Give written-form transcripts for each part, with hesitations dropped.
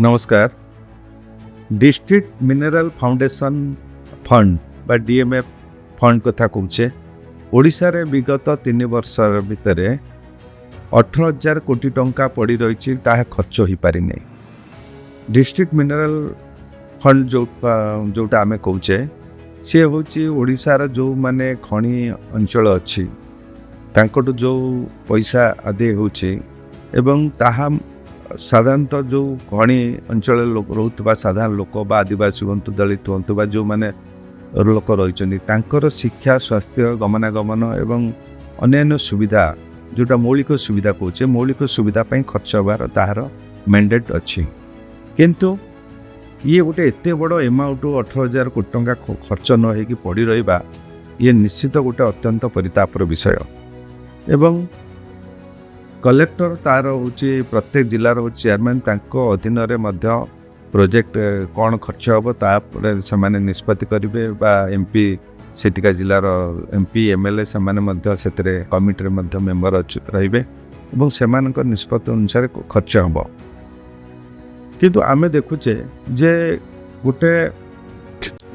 नमस्कार। District mineral foundation fund बा DMF fund कथा कौचे ओडिशा रे विगत 3 वर्ष भितर 18,000 कोटी टंका पड़ी रही खर्च हो पारि नहीं। डिस्ट्रिक्ट मिनरल फंड जोटा आमे कौचे सी हूँ ओडिशार जो माने खनि अंचल अच्छी तांकटू जो पैसा आदि होची एवं ताहा साधारणतः जो खनि अंचल रोकवा साधारण लोक बा आदिवासी हूँ दलित हूँ बा जो माने लोक रही शिक्षा स्वास्थ्य गमनागमन एवं अन्य सुविधा जोटा मौलिक सुविधा कौचे मौलिक सुविधा खर्च होबार ताहार मैंडेट अच्छी किंतु ये गोटे एत बड़ एमाउंट 18,000 कोटी टंका खर्च न हो पड़ी रहा ये निश्चित गोटे अत्यंत परितापर विषय एवं कलेक्टर तार हूँ प्रत्येक जिलार चेयरमैन अधीन प्रोजेक्ट कौन खर्च हम तापर से निष्पत्ति करेंगे एमपी सेटिका जिलार एमपी एमएलए से कमिटी मेंबर रे से निष्पत्ति अनुसार खर्च हम किंतु आमे देखुचे जे गोटे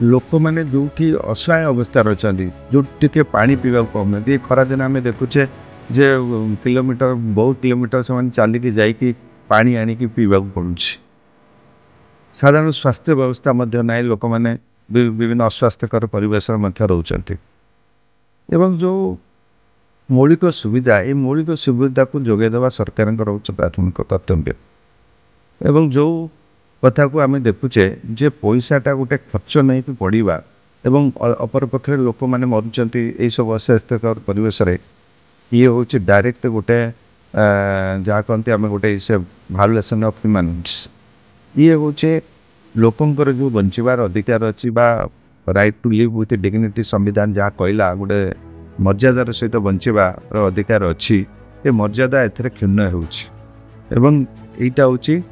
लोक मैंने जो कि असहाय अवस्था अच्छा जो टे पानी पीवा कम ना खरा दिन आम देखुचे जे किलोमीटर बहुत किलोमीटर से चलिकी जाइकी पानी आनिकी पीवा पड़ू। साधारण स्वास्थ्य व्यवस्था ना लोक मैंने विभिन्न अस्वास्थ्यकर परिवेश रोचते एवं जो मौलिक सुविधा ये मौलिक सुविधा को जोगेदेवा सरकार प्राथमिक कर्तव्य एवं जो कथा को आम देखुचे जे पैसाटा गोटे खर्च नहीं पड़ा एवं अपरपक्ष लोक मैंने मरुंच सब अस्वास्थ्यकर परिवेश ये हूँ डायरेक्ट गोटे जहाँ कहते आम गोटे भालुएसन ऑफ ह्यूमन्स ये हूँ लोकंर जो बंचार अधिकार अच्छी right to live with dignity संविधान जहाँ कहला गोटे मर्यादार सहित बंचार अधिकार अच्छी ये मर्यादा एथरे क्षुण्ण होटा हूँ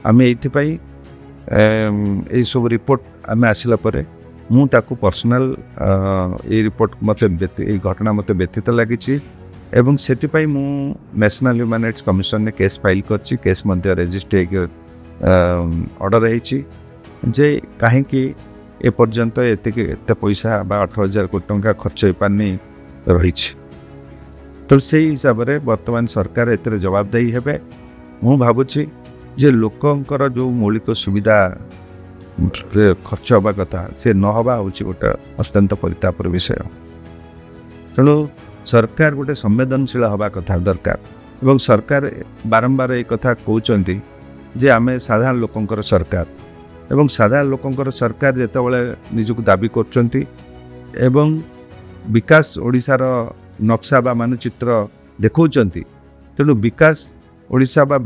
आम ये सब रिपोर्ट आम आसला मु ताकू पर्सनल ये रिपोर्ट मत घटना मत व्यतीत लगी एवं से मु नेशनल ह्यूमन राइट्स कमिशन ने केस फाइल करछि केस मध्य रजिस्टर ऑर्डर है जे कहीं एपर्यंत एत पैसा बा 18,000 कोटी टंका खर्च हो पारनी रही तो से हिसाब से वर्तमान सरकार एत जवाबदेही हेबे मु भावुछि जे लोकंकर जो मौलिक सुविधा खर्च हवा कथा से न हवा हूँ गोटे अत्यंत परितापर विषय तेणु सरकार गोटे संवेदनशील हवा कथा दरकार एवं सरकार बारंबार एक कथा कहते जे आमे साधारण लोकंकर सरकार एवं साधारण लोकंकर सरकार जेतेबेले निजक दाबी करचंती एवं विकास ओडिशार नक्शा बा मानचित्र देखौचंती तेणु विकास ओडिशा बा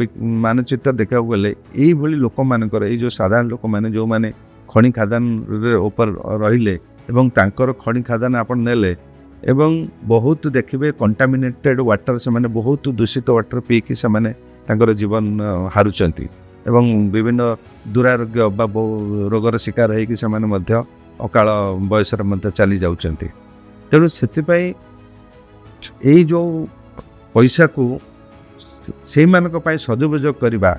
मानचित्र देखा गले यही लोक मानकर जो साधारण लोक मैंने जो मैंने खनि खादान ऊपर रहिले एवं तांकर खनि खादान आपण नेले एवं बहुत देखिए कंटामिनेटेड वाटर से माने बहुत दूषित वाटर पीकी से माने तांकर जीवन हारुचंती एवं विभिन्न दुरारोग्य बा रोगर शिकार होगी से माने मध्य अकाल बयस चली जाउचंती तेणु से जो पैसा को से मानक पाई सदुपयोग करवा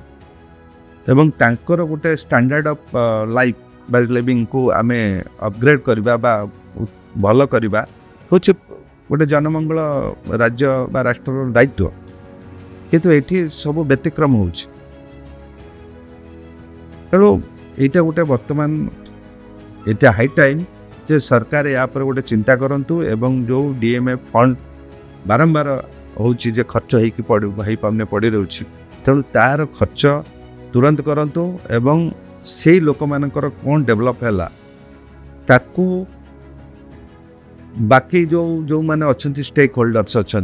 एवं तांकर गोटे स्टैंडर्ड ऑफ लाइफ बा लिविंग को आमे अपग्रेड करवा बा भल करवा हूँ गोटे जनमंगल राज्य बा राष्ट्र दायित्व किंतु एठी सब व्यतिक्रम हो तेणु यहाँ गोटे वर्तमान यहाँ हाई टाइम जे सरकार या पर गोटे चिंता करंतु एवं जो डीएमएफ फंड बारंबार हूँ खर्च होने पड़ी रही तेणु तार खर्च तुरंत करंतु एवं से लोक मानकर कौन डेवलप है ताकू बाकी जो जो माने अच्छी स्टेक होल्डर्स अच्छा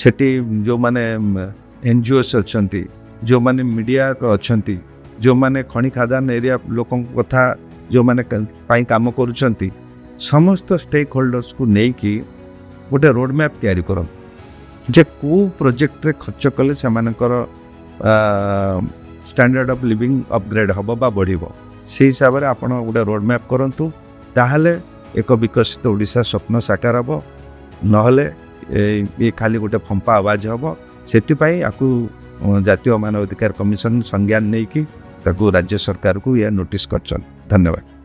सेठी जो माने एनजीओस अच्छा जो माने मीडिया अच्छा जो माने खनि खादान एरिया लोक कथा जो माने काम करुँच समस्त स्टेक होल्डर्स को लेकिन गोटे रोड मैप तैयारी करं जे को प्रोजेक्ट रे खर्च कले से स्टैंडर्ड ऑफ लिविंग अपग्रेड हम बा बढ़िबो से हिसाब से आपण गोटे रोड मैप करंतु ताहले एक विकसित ओडिशा स्वप्न साकार हम नहले ये खाली गोटे फंपा आवाज हम से जातीय मानवाधिकार कमिशन संज्ञान नहीं कि ताकू राज्य सरकार को या नोटिस कर। धन्यवाद।